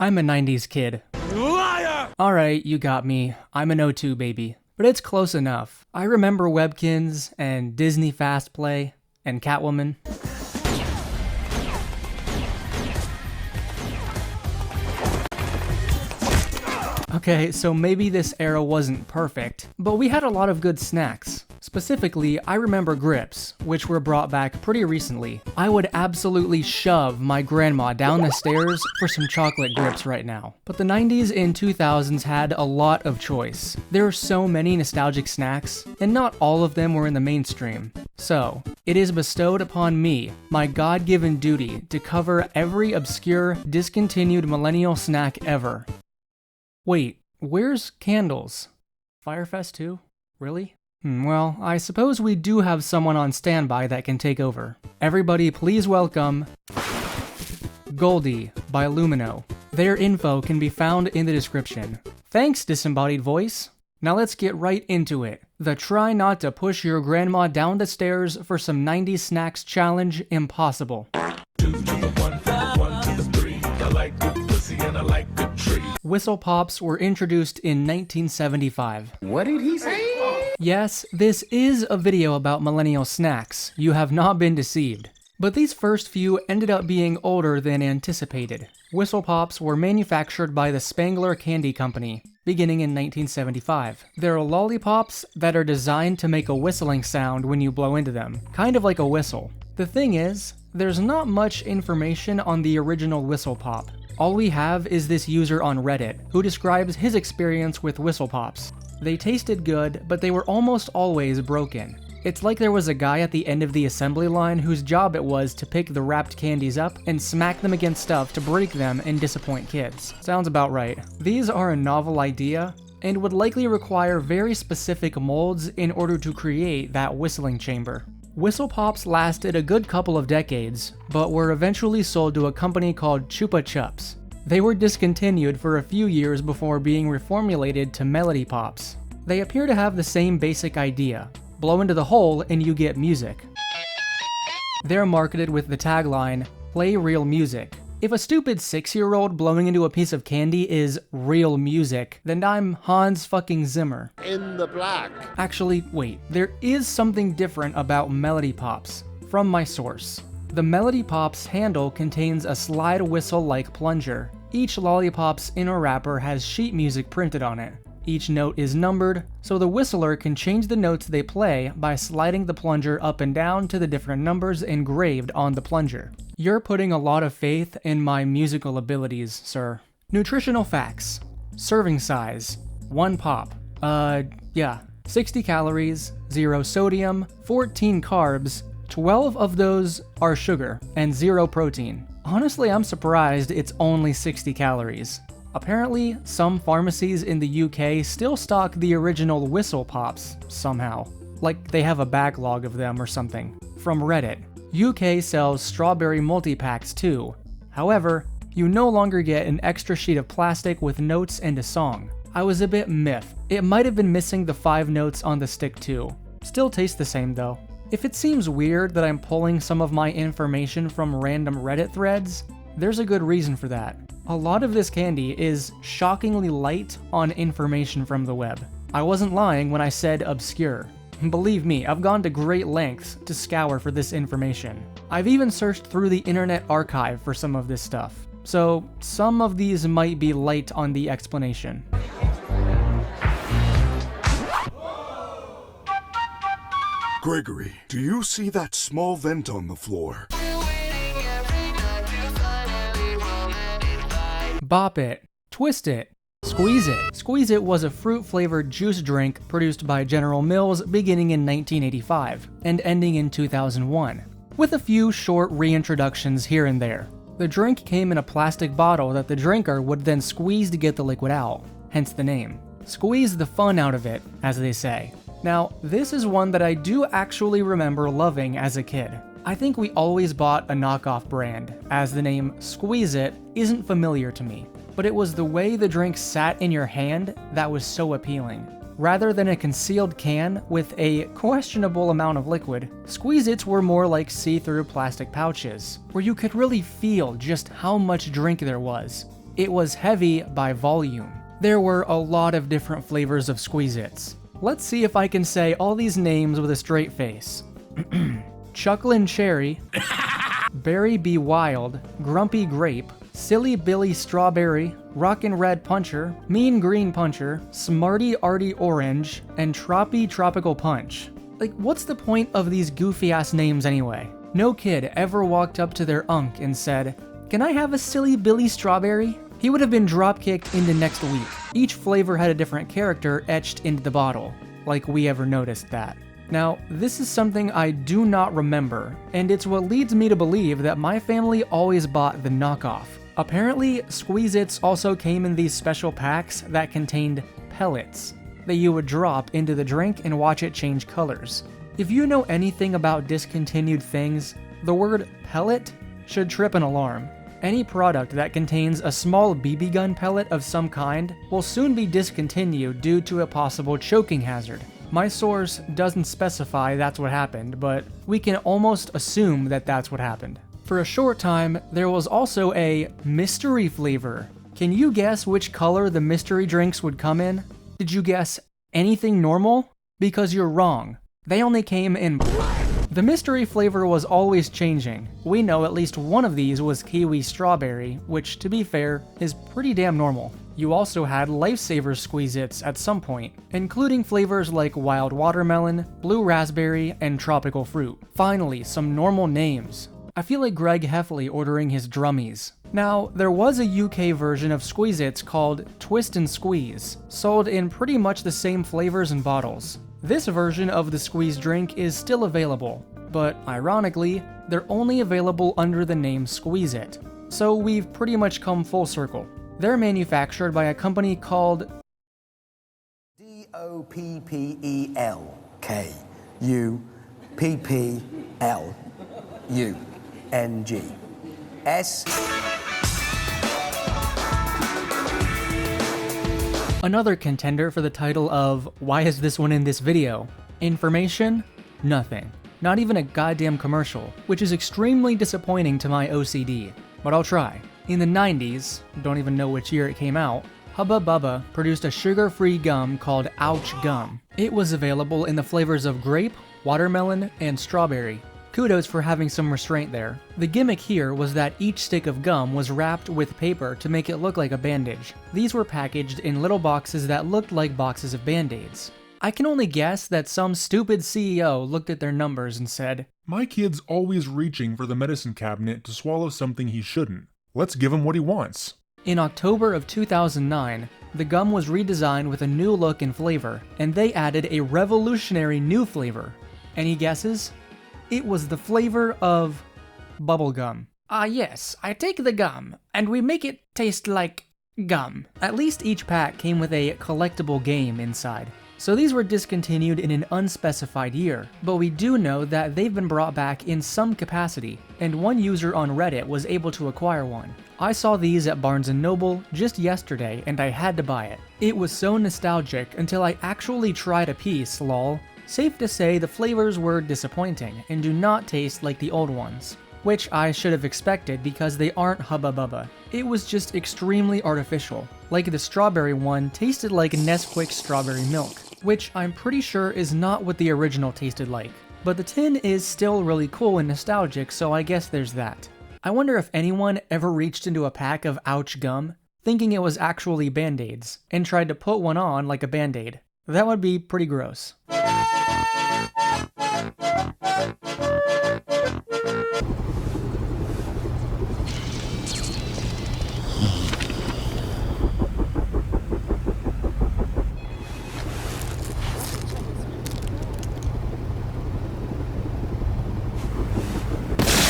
I'm a 90s kid. Liar! Alright, you got me. I'm an O2 baby. But it's close enough. I remember Webkinz and Disney Fast Play and Catwoman. Okay, so maybe this era wasn't perfect, but we had a lot of good snacks. Specifically, I remember grips, which were brought back pretty recently. I would absolutely shove my grandma down the stairs for some chocolate grips right now. But the 90s and 2000s had a lot of choice. There are so many nostalgic snacks, and not all of them were in the mainstream. So, it is bestowed upon me, my God-given duty, to cover every obscure, discontinued millennial snack ever. Wait, where's Candles? Firefest 2? Really? Well, I suppose we do have someone on standby that can take over. Everybody please welcome Goldie by Lumino. Their info can be found in the description. Thanks, disembodied voice. Now let's get right into it. The try not to push your grandma down the stairs for some 90s snacks challenge impossible. 2 to the 1 to the 3. I like good pussy and I like good tree. Whistle Pops were introduced in 1975. What did he say? Yes, this is a video about millennial snacks. You have not been deceived. But these first few ended up being older than anticipated. Whistle Pops were manufactured by the Spangler Candy Company, beginning in 1975. They're lollipops that are designed to make a whistling sound when you blow into them, kind of like a whistle. The thing is, there's not much information on the original Whistle Pop. All we have is this user on Reddit, who describes his experience with Whistle Pops. They tasted good, but they were almost always broken. It's like there was a guy at the end of the assembly line whose job it was to pick the wrapped candies up and smack them against stuff to break them and disappoint kids. Sounds about right. These are a novel idea, and would likely require very specific molds in order to create that whistling chamber. Whistle Pops lasted a good couple of decades, but were eventually sold to a company called Chupa Chups. They were discontinued for a few years before being reformulated to Melody Pops. They appear to have the same basic idea. Blow into the hole and you get music. They're marketed with the tagline, "Play real music." If a stupid 6-year-old blowing into a piece of candy is real music, then I'm Hans fucking Zimmer. In the black. Actually, wait, there is something different about Melody Pops, from my source. The Melody Pops handle contains a slide whistle-like plunger. Each lollipop's inner wrapper has sheet music printed on it. Each note is numbered, so the whistler can change the notes they play by sliding the plunger up and down to the different numbers engraved on the plunger. You're putting a lot of faith in my musical abilities, sir. Nutritional facts. Serving size. 1 pop. 60 calories, 0 sodium, 14 carbs, 12 of those are sugar, and 0 protein. Honestly, I'm surprised it's only 60 calories. Apparently, some pharmacies in the UK still stock the original Whistle Pops, somehow. Like they have a backlog of them or something. From Reddit, UK sells strawberry multi-packs too. However, you no longer get an extra sheet of plastic with notes and a song. I was a bit miffed. It might have been missing the 5 notes on the stick too. Still tastes the same though. If it seems weird that I'm pulling some of my information from random Reddit threads, there's a good reason for that. A lot of this candy is shockingly light on information from the web. I wasn't lying when I said obscure. Believe me, I've gone to great lengths to scour for this information. I've even searched through the Internet Archive for some of this stuff. So, some of these might be light on the explanation. Gregory, do you see that small vent on the floor? Bop it, twist it, squeeze it. Squeeze It was a fruit-flavored juice drink produced by General Mills beginning in 1985 and ending in 2001, with a few short reintroductions here and there. The drink came in a plastic bottle that the drinker would then squeeze to get the liquid out, hence the name. Squeeze the fun out of it, as they say. Now, this is one that I do actually remember loving as a kid. I think we always bought a knockoff brand, as the name Squeeze It isn't familiar to me, but it was the way the drink sat in your hand that was so appealing. Rather than a concealed can with a questionable amount of liquid, Squeeze-Its were more like see-through plastic pouches, where you could really feel just how much drink there was. It was heavy by volume. There were a lot of different flavors of Squeeze-Its. Let's see if I can say all these names with a straight face. Chucklin' Cherry, Berry Be Wild, Grumpy Grape, Silly Billy Strawberry, Rockin' Red Puncher, Mean Green Puncher, Smarty Arty Orange, and Troppy Tropical Punch. Like, what's the point of these goofy-ass names anyway? No kid ever walked up to their unk and said, "Can I have a Silly Billy Strawberry?" He would have been drop-kicked into next week. Each flavor had a different character etched into the bottle, like we ever noticed that. Now, this is something I do not remember, and it's what leads me to believe that my family always bought the knockoff. Apparently, Squeeze-Its also came in these special packs that contained pellets that you would drop into the drink and watch it change colors. If you know anything about discontinued things, the word pellet should trip an alarm. Any product that contains a small BB gun pellet of some kind will soon be discontinued due to a possible choking hazard. My source doesn't specify that's what happened, but we can almost assume that that's what happened. For a short time, there was also a mystery flavor. Can you guess which color the mystery drinks would come in? Did you guess anything normal? Because you're wrong. They only came in black. The mystery flavor was always changing. We know at least one of these was kiwi strawberry, which, to be fair, is pretty damn normal. You also had Lifesaver Squeeze-Its at some point, including flavors like wild watermelon, blue raspberry, and tropical fruit. Finally, some normal names. I feel like Greg Heffley ordering his drummies. Now, there was a UK version of Squeeze-Its called Twist and Squeeze, sold in pretty much the same flavors and bottles. This version of the Squeeze drink is still available, but ironically, they're only available under the name Squeeze-It. So we've pretty much come full circle. They're manufactured by a company called DOPPELKUPPLUNG. Another contender for the title of "Why is this one in this video?" Information? Nothing. Not even a goddamn commercial, which is extremely disappointing to my OCD. But I'll try. In the 90s, don't even know which year it came out, Hubba Bubba produced a sugar-free gum called Ouch Gum. It was available in the flavors of grape, watermelon, and strawberry. Kudos for having some restraint there. The gimmick here was that each stick of gum was wrapped with paper to make it look like a bandage. These were packaged in little boxes that looked like boxes of Band-Aids. I can only guess that some stupid CEO looked at their numbers and said, "My kid's always reaching for the medicine cabinet to swallow something he shouldn't. Let's give him what he wants." In October of 2009, the gum was redesigned with a new look and flavor, and they added a revolutionary new flavor. Any guesses? It was the flavor of bubblegum. Ah yes, I take the gum, and we make it taste like gum. At least each pack came with a collectible game inside. So these were discontinued in an unspecified year, but we do know that they've been brought back in some capacity, and one user on Reddit was able to acquire one. I saw these at Barnes & Noble just yesterday, and I had to buy it. It was so nostalgic until I actually tried a piece, lol. Safe to say the flavors were disappointing and do not taste like the old ones, which I should have expected because they aren't Hubba Bubba. It was just extremely artificial. Like the strawberry one tasted like Nesquik strawberry milk, which I'm pretty sure is not what the original tasted like. But the tin is still really cool and nostalgic, so I guess there's that. I wonder if anyone ever reached into a pack of Ouch Gum, thinking it was actually Band-Aids, and tried to put one on like a Band-Aid. That would be pretty gross.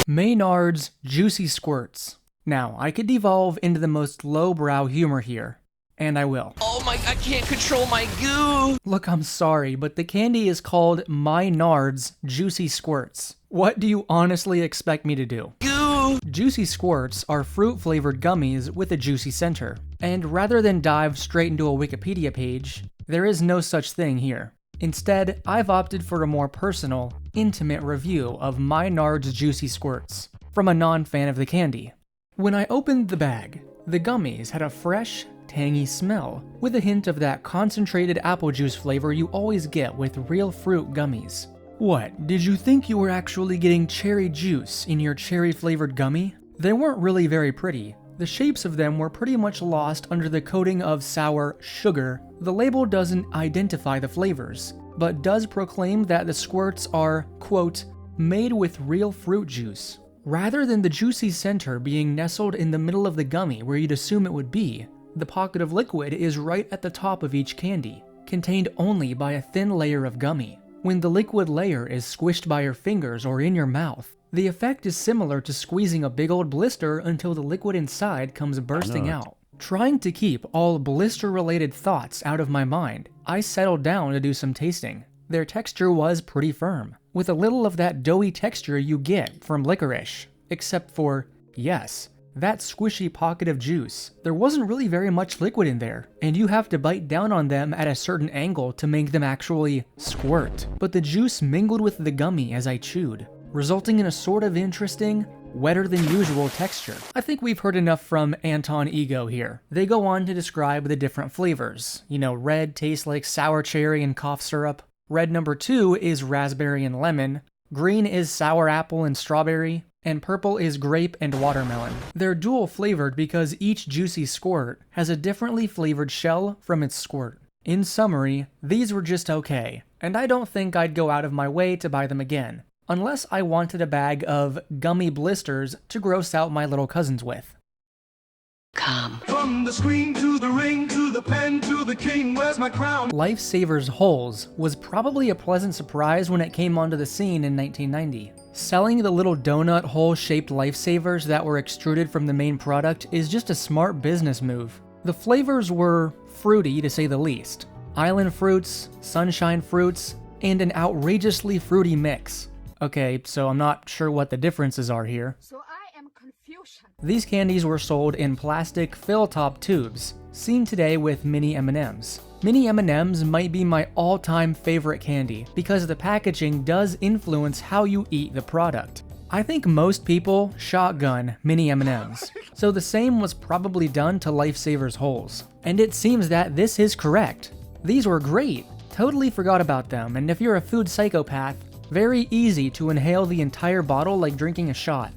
Maynard's Juicy Squirts. Now, I could devolve into the most lowbrow humor here, and I will. Oh my, I can't control my goo! Look, I'm sorry, but the candy is called Maynard's Juicy Squirts. What do you honestly expect me to do? Goo! Juicy Squirts are fruit-flavored gummies with a juicy center. And rather than dive straight into a Wikipedia page, there is no such thing here. Instead, I've opted for a more personal, intimate review of Maynard's Juicy Squirts, from a non-fan of the candy. When I opened the bag, The gummies had a fresh, tangy smell, with a hint of that concentrated apple juice flavor you always get with real fruit gummies. What, did you think you were actually getting cherry juice in your cherry-flavored gummy? They weren't really very pretty. The shapes of them were pretty much lost under the coating of sour sugar. The label doesn't identify the flavors, but does proclaim that the squirts are, quote, made with real fruit juice. Rather than the juicy center being nestled in the middle of the gummy where you'd assume it would be, the pocket of liquid is right at the top of each candy, contained only by a thin layer of gummy. When the liquid layer is squished by your fingers or in your mouth, the effect is similar to squeezing a big old blister until the liquid inside comes bursting out. Trying to keep all blister-related thoughts out of my mind, I settled down to do some tasting. Their texture was pretty firm, with a little of that doughy texture you get from licorice, except for, yes, that squishy pocket of juice. There wasn't really very much liquid in there, and you have to bite down on them at a certain angle to make them actually squirt. But the juice mingled with the gummy as I chewed, resulting in a sort of interesting, wetter than usual texture. I think we've heard enough from Anton Ego here. They go on to describe the different flavors. You know, red tastes like sour cherry and cough syrup. Red number 2 is raspberry and lemon. Green is sour apple and strawberry. And purple is grape and watermelon. They're dual flavored because each juicy squirt has a differently flavored shell from its squirt. In summary, these were just okay, and I don't think I'd go out of my way to buy them again, unless I wanted a bag of gummy blisters to gross out my little cousins with. Come. From the screen to the ring to the pen to the king, where's my crown? Lifesavers Holes was probably a pleasant surprise when it came onto the scene in 1990. Selling the little donut hole-shaped Lifesavers that were extruded from the main product is just a smart business move. The flavors were fruity to say the least. Island fruits, sunshine fruits, and an outrageously fruity mix. Okay, so I'm not sure what the differences are here. So I am confusion. These candies were sold in plastic fill-top tubes, seen today with mini M&Ms. Mini M&Ms might be my all-time favorite candy because the packaging does influence how you eat the product. I think most people shotgun mini M&Ms, so the same was probably done to Lifesavers Holes. And it seems that this is correct. These were great, totally forgot about them, and if you're a food psychopath, very easy to inhale the entire bottle like drinking a shot.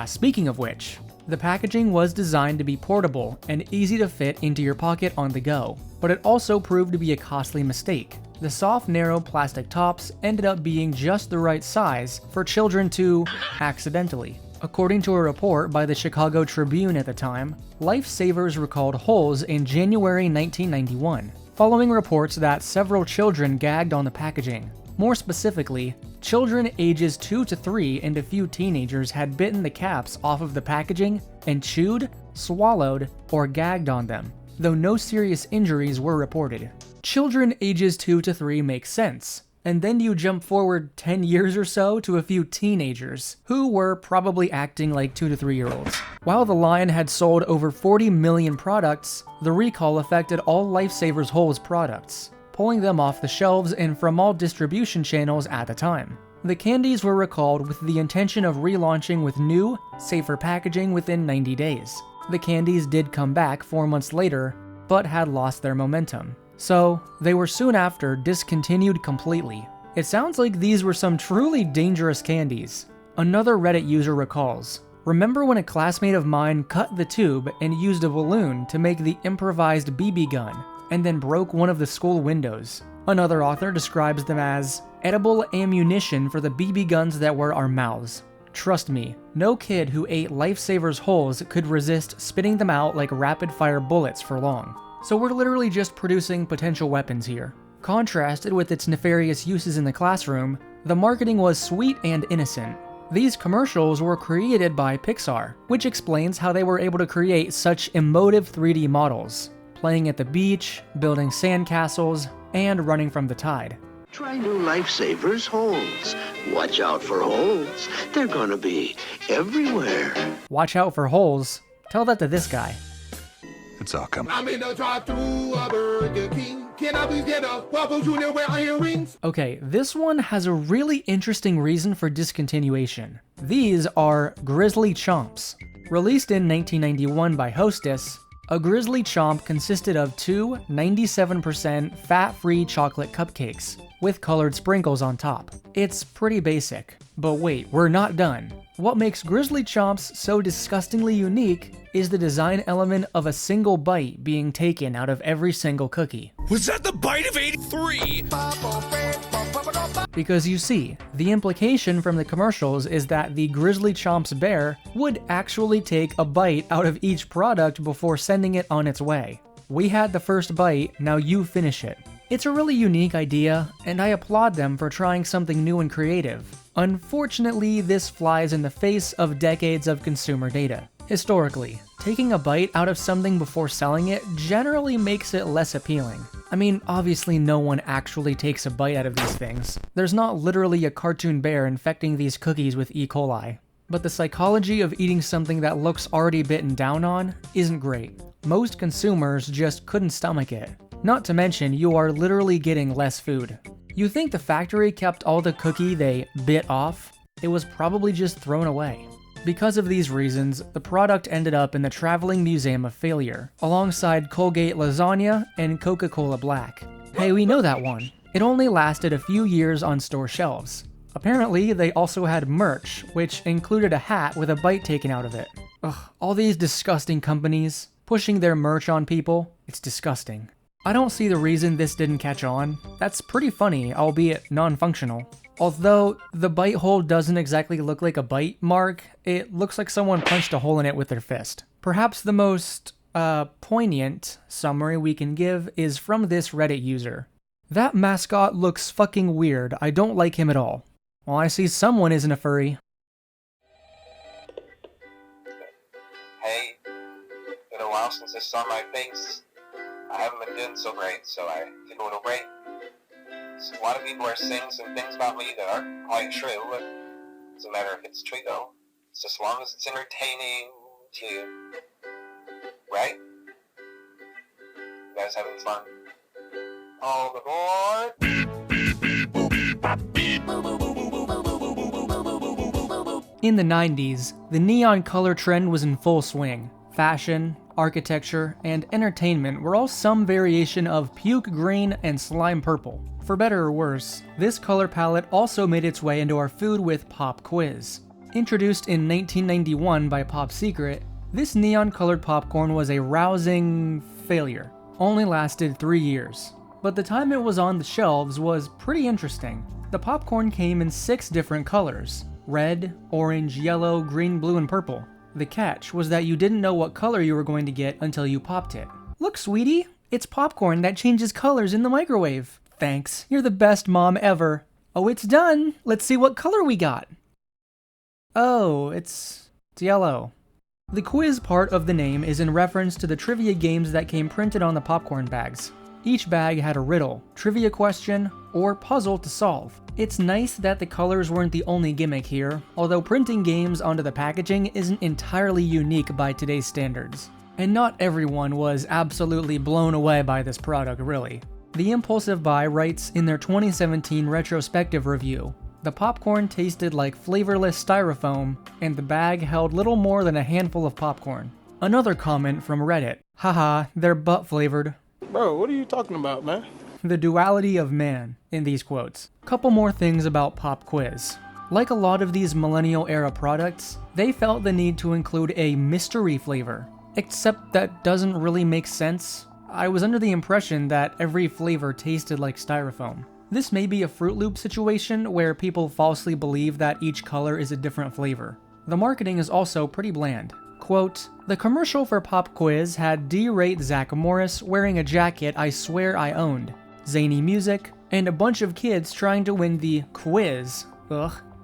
Speaking of which, the packaging was designed to be portable and easy to fit into your pocket on the go, but it also proved to be a costly mistake. The soft, narrow plastic tops ended up being just the right size for children to accidentally. According to a report by the Chicago Tribune at the time, Lifesavers recalled Holes in January 1991, following reports that several children gagged on the packaging. More specifically, children ages 2 to 3 and a few teenagers had bitten the caps off of the packaging and chewed, swallowed, or gagged on them, though no serious injuries were reported. Children ages 2 to 3 makes sense, and then you jump forward 10 years or so to a few teenagers, who were probably acting like 2 to 3-year-olds. While the line had sold over 40 million products, the recall affected all Lifesavers Holes products, pulling them off the shelves and from all distribution channels at the time. The candies were recalled with the intention of relaunching with new, safer packaging within 90 days. The candies did come back 4 months later, but had lost their momentum. So, they were soon after discontinued completely. It sounds like these were some truly dangerous candies. Another Reddit user recalls, "Remember when a classmate of mine cut the tube and used a balloon to make the improvised BB gun, and then broke one of the school windows?" Another author describes them as edible ammunition for the BB guns that were our mouths. Trust me, no kid who ate Lifesavers Holes could resist spitting them out like rapid-fire bullets for long. So we're literally just producing potential weapons here. Contrasted with its nefarious uses in the classroom, the marketing was sweet and innocent. These commercials were created by Pixar, which explains how they were able to create such emotive 3D models, playing at the beach, building sandcastles, and running from the tide. Try new Lifesavers Holes. Watch out for holes. They're gonna be everywhere. Watch out for holes. Tell that to this guy. It's all coming. I'm in the drive-thru of Burger King. Can I please get a Waffle Junior where I hear rings? Okay, this one has a really interesting reason for discontinuation. These are Grizzly Chomps. Released in 1991 by Hostess, A Grizzly Chomp consisted of two 97% fat-free chocolate cupcakes, with colored sprinkles on top. It's pretty basic. But wait, we're not done. What makes Grizzly Chomps so disgustingly unique is the design element of a single bite being taken out of every single cookie. Was that the bite of 83? Because you see, the implication from the commercials is that the Grizzly Chomps bear would actually take a bite out of each product before sending it on its way. We had the first bite, now you finish it. It's a really unique idea, and I applaud them for trying something new and creative. Unfortunately, this flies in the face of decades of consumer data. Historically, taking a bite out of something before selling it generally makes it less appealing. I mean, obviously no one actually takes a bite out of these things. There's not literally a cartoon bear infecting these cookies with E. coli. But the psychology of eating something that looks already bitten down on isn't great. Most consumers just couldn't stomach it. Not to mention, you are literally getting less food. You think the factory kept all the cookie they bit off? It was probably just thrown away. Because of these reasons, the product ended up in the Traveling Museum of Failure, alongside Colgate Lasagna and Coca-Cola Black. Hey, we know that one. It only lasted a few years on store shelves. Apparently, they also had merch, which included a hat with a bite taken out of it. Ugh, all these disgusting companies, pushing their merch on people, it's disgusting. I don't see the reason this didn't catch on. That's pretty funny, albeit non-functional. Although the bite hole doesn't exactly look like a bite mark, it looks like someone punched a hole in it with their fist. Perhaps the most, poignant summary we can give is from this Reddit user. That mascot looks fucking weird, I don't like him at all. Well, I see someone isn't a furry. Hey, been a while since I saw my face. I haven't been doing so great, so I took a little break. So a lot of people are saying some things about me that aren't quite true. It doesn't matter if it's true though. It's as long as it's entertaining to you. Right? You guys having fun? All aboard! In the 90s, the neon color trend was in full swing. Fashion, architecture, and entertainment were all some variation of puke green and slime purple. For better or worse, this color palette also made its way into our food with Pop Quiz. Introduced in 1991 by Pop Secret, this neon-colored popcorn was a rousing failure. Only lasted 3 years. But the time it was on the shelves was pretty interesting. The popcorn came in 6 different colors: red, orange, yellow, green, blue, and purple. The catch was that you didn't know what color you were going to get until you popped it. Look, sweetie, it's popcorn that changes colors in the microwave. Thanks, you're the best mom ever. Oh, it's done. Let's see what color we got. Oh, it's yellow. The quiz part of the name is in reference to the trivia games that came printed on the popcorn bags. Each bag had a riddle, trivia question, or puzzle to solve. It's nice that the colors weren't the only gimmick here, although printing games onto the packaging isn't entirely unique by today's standards. And not everyone was absolutely blown away by this product, really. The Impulsive Buy writes in their 2017 retrospective review, "The popcorn tasted like flavorless styrofoam, and the bag held little more than a handful of popcorn." Another comment from Reddit, "Haha, they're butt flavored." Bro, what are you talking about, man? The duality of man in these quotes. Couple more things about Pop Quiz. Like a lot of these millennial-era products, they felt the need to include a mystery flavor. Except that doesn't really make sense. I was under the impression that every flavor tasted like styrofoam. This may be a Fruit Loop situation where people falsely believe that each color is a different flavor. The marketing is also pretty bland. Quote, "The commercial for Pop Quiz had D-rate Zach Morris wearing a jacket I swear I owned, zany music, and a bunch of kids trying to win the quiz,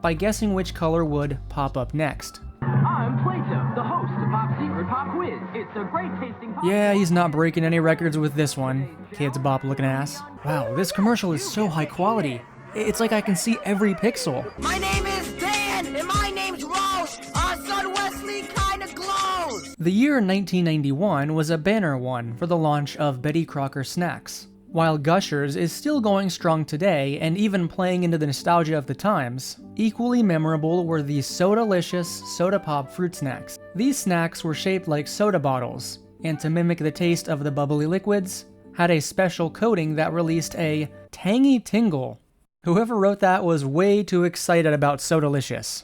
by guessing which color would pop up next." I'm Plato, the host of Pop Secret Pop Quiz. It's a great tasting pop. Yeah, he's not breaking any records with this one. Kids Bop looking ass. Wow, this commercial is so high quality. It's like I can see every pixel. My name is Dan, and my name's Rose. Our son Wesley kinda glows. The year 1991 was a banner one for the launch of Betty Crocker snacks. While Gushers is still going strong today and even playing into the nostalgia of the times, equally memorable were the Sodalicious Soda Pop fruit snacks. These snacks were shaped like soda bottles, and to mimic the taste of the bubbly liquids, had a special coating that released a tangy tingle. Whoever wrote that was way too excited about Sodalicious.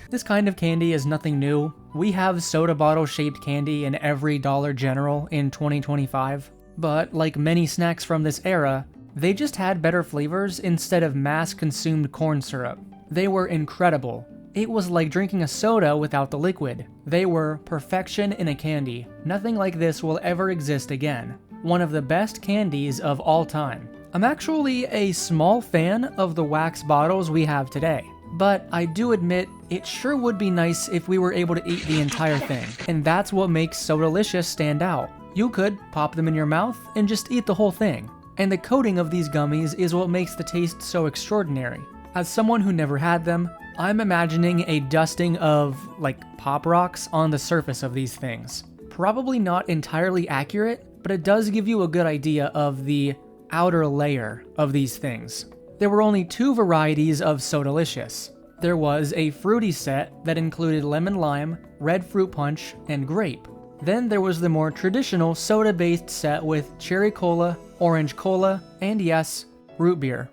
This kind of candy is nothing new. We have soda bottle shaped candy in every Dollar General in 2025. But like many snacks from this era, they just had better flavors instead of mass-consumed corn syrup. They were incredible. It was like drinking a soda without the liquid. They were perfection in a candy. Nothing like this will ever exist again. One of the best candies of all time. I'm actually a small fan of the wax bottles we have today, but I do admit it sure would be nice if we were able to eat the entire thing, and that's what makes Sodalicious stand out. You could pop them in your mouth and just eat the whole thing, and the coating of these gummies is what makes the taste so extraordinary. As someone who never had them, I'm imagining a dusting of, like, Pop Rocks on the surface of these things. Probably not entirely accurate, but it does give you a good idea of the outer layer of these things. There were only 2 varieties of Sodalicious. There was a fruity set that included lemon lime, red fruit punch, and grape. Then there was the more traditional soda-based set with cherry cola, orange cola, and yes, root beer.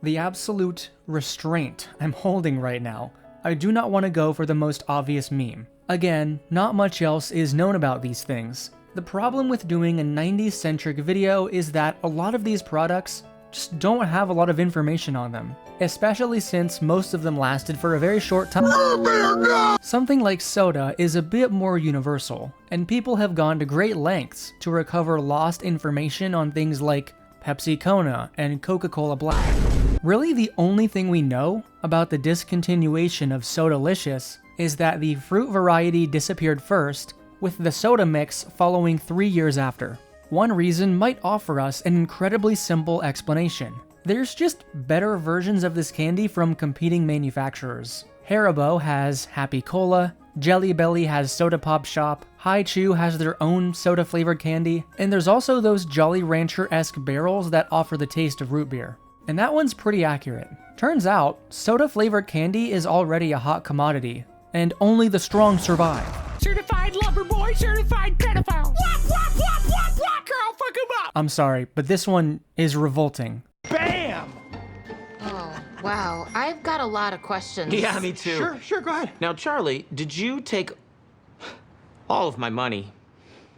The absolute restraint I'm holding right now. I do not want to go for the most obvious meme. Again, not much else is known about these things. The problem with doing a 90s-centric video is that a lot of these products just don't have a lot of information on them, especially since most of them lasted for a very short time. Something like soda is a bit more universal, and people have gone to great lengths to recover lost information on things like Pepsi Kona and Coca-Cola Black. Really, the only thing we know about the discontinuation of Sodalicious is that the fruit variety disappeared first, with the soda mix following 3 years after. One reason might offer us an incredibly simple explanation. There's just better versions of this candy from competing manufacturers. Haribo has Happy Cola, Jelly Belly has Soda Pop Shop, Hi-Chew has their own soda-flavored candy, and there's also those Jolly Rancher-esque barrels that offer the taste of root beer. And that one's pretty accurate. Turns out, soda-flavored candy is already a hot commodity, and only the strong survive. Certified lover boy, certified pedophile. Wop, wop, wop, wop, wop, girl, fuck him up. I'm sorry, but this one is revolting. Bam! Oh, wow. I've got a lot of questions. Yeah, me too. Sure, go ahead. Now, Charlie, did you take all of my money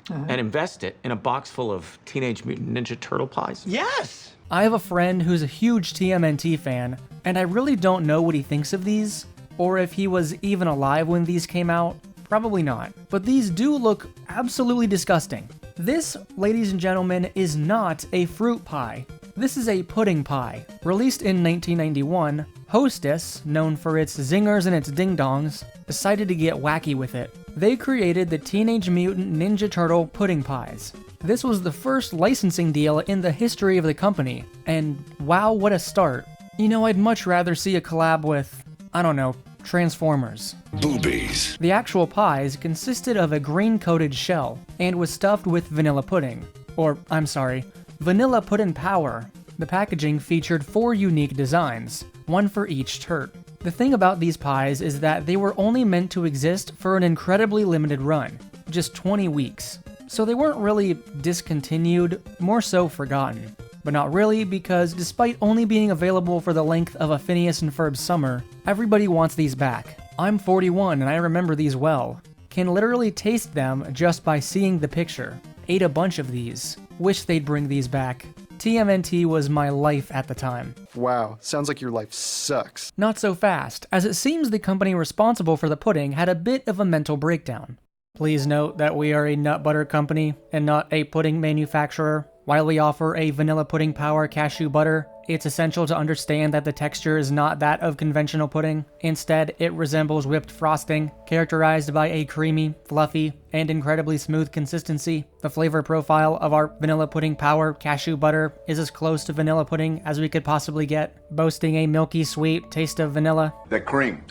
and invest it in a box full of Teenage Mutant Ninja Turtle pies? Yes! I have a friend who's a huge TMNT fan, and I really don't know what he thinks of these, or if he was even alive when these came out. Probably not. But these do look absolutely disgusting. This, ladies and gentlemen, is not a fruit pie. This is a pudding pie. Released in 1991, Hostess, known for its zingers and its ding-dongs, decided to get wacky with it. They created the Teenage Mutant Ninja Turtle pudding pies. This was the first licensing deal in the history of the company, and wow, what a start. You know, I'd much rather see a collab with, I don't know, Transformers. Boobies. The actual pies consisted of a green-coated shell, and was stuffed with vanilla pudding. Or, I'm sorry, vanilla pudding power. The packaging featured 4 unique designs, one for each turt. The thing about these pies is that they were only meant to exist for an incredibly limited run, just 20 weeks. So they weren't really discontinued, more so forgotten. But not really, because despite only being available for the length of a Phineas and Ferb summer, everybody wants these back. I'm 41 and I remember these well. Can literally taste them just by seeing the picture. Ate a bunch of these. Wish they'd bring these back. TMNT was my life at the time. Wow, sounds like your life sucks. Not so fast, as it seems the company responsible for the pudding had a bit of a mental breakdown. Please note that we are a nut butter company and not a pudding manufacturer. While we offer a vanilla pudding power cashew butter, it's essential to understand that the texture is not that of conventional pudding. Instead, it resembles whipped frosting, characterized by a creamy, fluffy, and incredibly smooth consistency. The flavor profile of our vanilla pudding power cashew butter is as close to vanilla pudding as we could possibly get, boasting a milky sweet taste of vanilla. That cream,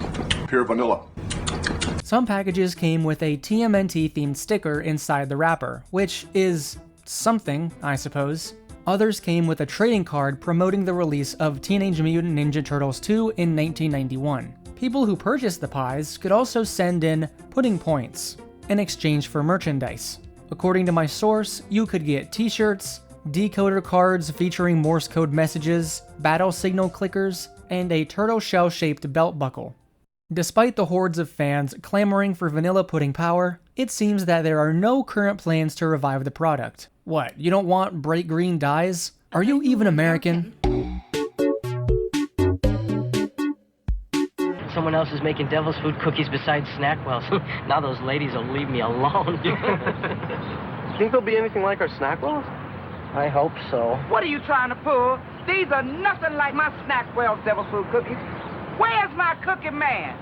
pure vanilla. Some packages came with a TMNT-themed sticker inside the wrapper, which is something, I suppose. Others came with a trading card promoting the release of Teenage Mutant Ninja Turtles 2 in 1991. People who purchased the pies could also send in pudding points, in exchange for merchandise. According to my source, you could get t-shirts, decoder cards featuring Morse code messages, battle signal clickers, and a turtle shell-shaped belt buckle. Despite the hordes of fans clamoring for vanilla pudding power, it seems that there are no current plans to revive the product. What, you don't want bright green dyes? Are you even American? Someone else is making devil's food cookies besides Snackwell's. Now those ladies will leave me alone. Think they'll be anything like our Snackwells? I hope so. What are you trying to pull? These are nothing like my Snackwell's devil food cookies. Where's my cookie man?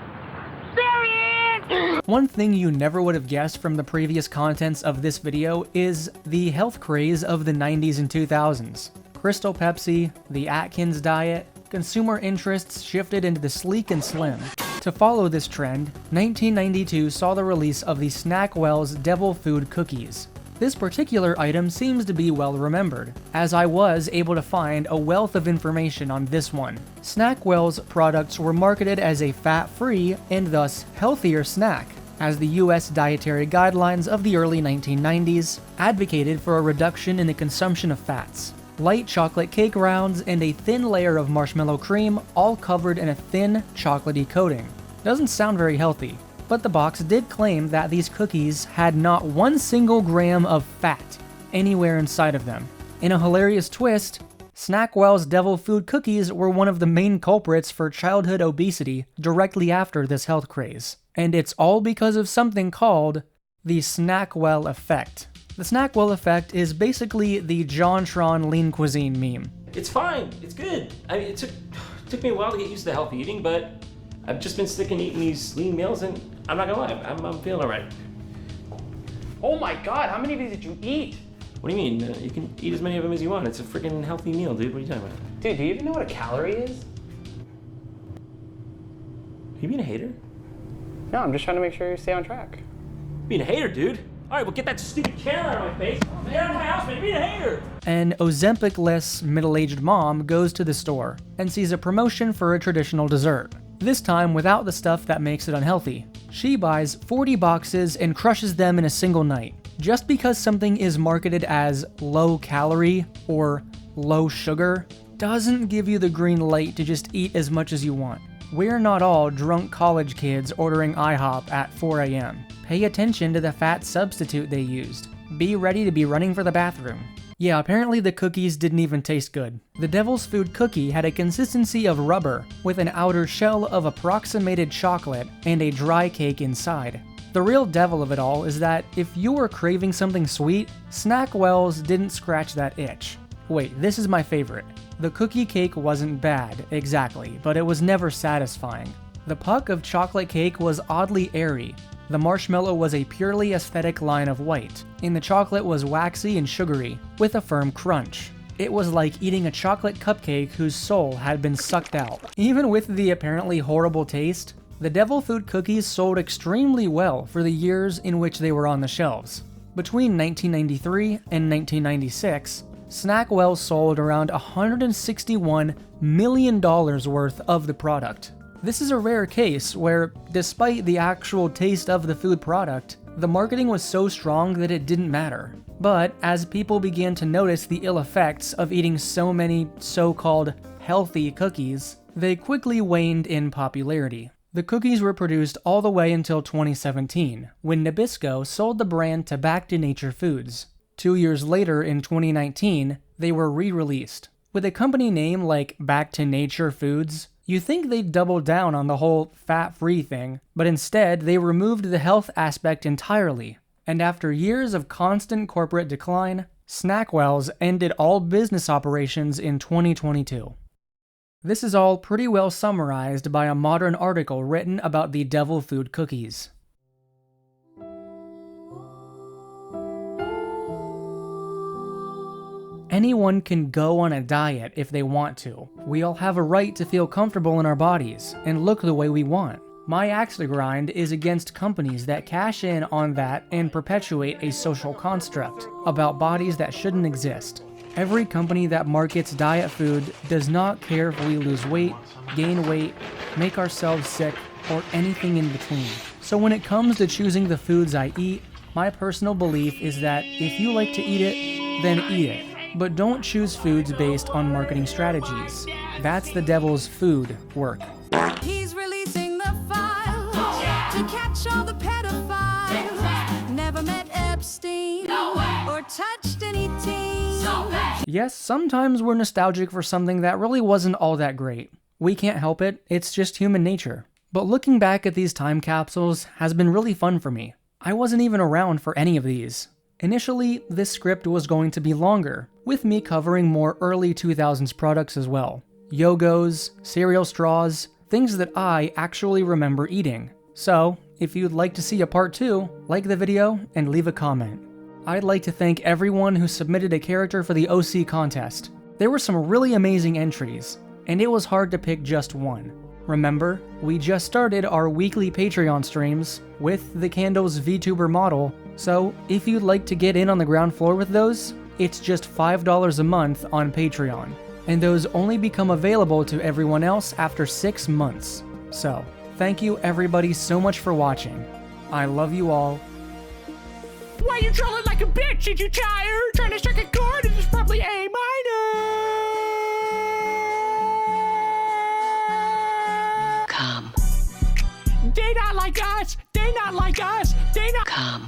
There he is! One thing you never would have guessed from the previous contents of this video is the health craze of the 90s and 2000s. Crystal Pepsi, the Atkins diet, consumer interests shifted into the sleek and slim. To follow this trend, 1992 saw the release of the Snackwell's Devil Food Cookies. This particular item seems to be well remembered, as I was able to find a wealth of information on this one. Snackwell's products were marketed as a fat-free and thus healthier snack, as the US dietary guidelines of the early 1990s advocated for a reduction in the consumption of fats. Light chocolate cake rounds and a thin layer of marshmallow cream, all covered in a thin, chocolatey coating. Doesn't sound very healthy, but the box did claim that these cookies had not 1 single gram of fat anywhere inside of them. In a hilarious twist, Snackwell's Devil Food Cookies were one of the main culprits for childhood obesity directly after this health craze. And it's all because of something called the Snackwell effect. The Snackwell effect is basically the JonTron lean cuisine meme. It's fine, it's good. I mean, it took me a while to get used to healthy eating, but I've just been sticking to eating these lean meals, and I'm not gonna lie, I'm feeling all right. Oh my God, how many of these did you eat? What do you mean? You can eat as many of them as you want. It's a freaking healthy meal, dude. What are you talking about? Dude, do you even know what a calorie is? You being a hater? No, I'm just trying to make sure you stay on track. Being a hater, dude? All right, well, get that stupid camera out of my face. Get out of my house, man. Being a hater. An Ozempic-less middle-aged mom goes to the store and sees a promotion for a traditional dessert. This time without the stuff that makes it unhealthy. She buys 40 boxes and crushes them in a single night. Just because something is marketed as low calorie or low sugar doesn't give you the green light to just eat as much as you want. We're not all drunk college kids ordering IHOP at 4 a.m. Pay attention to the fat substitute they used. Be ready to be running for the bathroom. Yeah, apparently the cookies didn't even taste good. The Devil's Food cookie had a consistency of rubber, with an outer shell of approximated chocolate and a dry cake inside. The real devil of it all is that if you were craving something sweet, Snackwell's didn't scratch that itch. Wait, this is my favorite. The cookie cake wasn't bad, exactly, but it was never satisfying. The puck of chocolate cake was oddly airy. The marshmallow was a purely aesthetic line of white, and the chocolate was waxy and sugary, with a firm crunch. It was like eating a chocolate cupcake whose soul had been sucked out. Even with the apparently horrible taste, the Devil Food cookies sold extremely well for the years in which they were on the shelves. Between 1993 and 1996, Snackwell sold around $161 million worth of the product. This is a rare case where, despite the actual taste of the food product, the marketing was so strong that it didn't matter. But as people began to notice the ill effects of eating so many so-called healthy cookies, they quickly waned in popularity. The cookies were produced all the way until 2017, when Nabisco sold the brand to Back to Nature Foods. 2 years later, in 2019, they were re-released. With a company name like Back to Nature Foods, you think they'd double down on the whole fat-free thing, but instead they removed the health aspect entirely. And after years of constant corporate decline, Snackwell's ended all business operations in 2022. This is all pretty well summarized by a modern article written about the Devil Food cookies. Anyone can go on a diet if they want to. We all have a right to feel comfortable in our bodies and look the way we want. My axe to grind is against companies that cash in on that and perpetuate a social construct about bodies that shouldn't exist. Every company that markets diet food does not care if we lose weight, gain weight, make ourselves sick, or anything in between. So So when it comes to choosing the foods I eat, my personal belief is that if you like to eat it, then eat it. But don't choose foods based on marketing strategies. That's the devil's food work. He's releasing the files to catch all the pedophiles. Never met Epstein or touched any teens. Yes, sometimes we're nostalgic for something that really wasn't all that great. We can't help it, it's just human nature. But looking back at these time capsules has been really fun for me. I wasn't even around for any of these. Initially, this script was going to be longer, with me covering more early 2000s products as well. Yogos, cereal straws, things that I actually remember eating. So, if you'd like to see a part 2, like the video and leave a comment. I'd like to thank everyone who submitted a character for the OC contest. There were some really amazing entries, and it was hard to pick just one. Remember, we just started our weekly Patreon streams with the Candles VTuber model, so if you'd like to get in on the ground floor with those, it's just $5 a month on Patreon, and those only become available to everyone else after 6 months. So, thank you everybody so much for watching. I love you all. Why you trolling like a bitch? Did you tire? Trying to strike a chord? It's probably A minor. Come. They not like us. They not like us. They not. Come.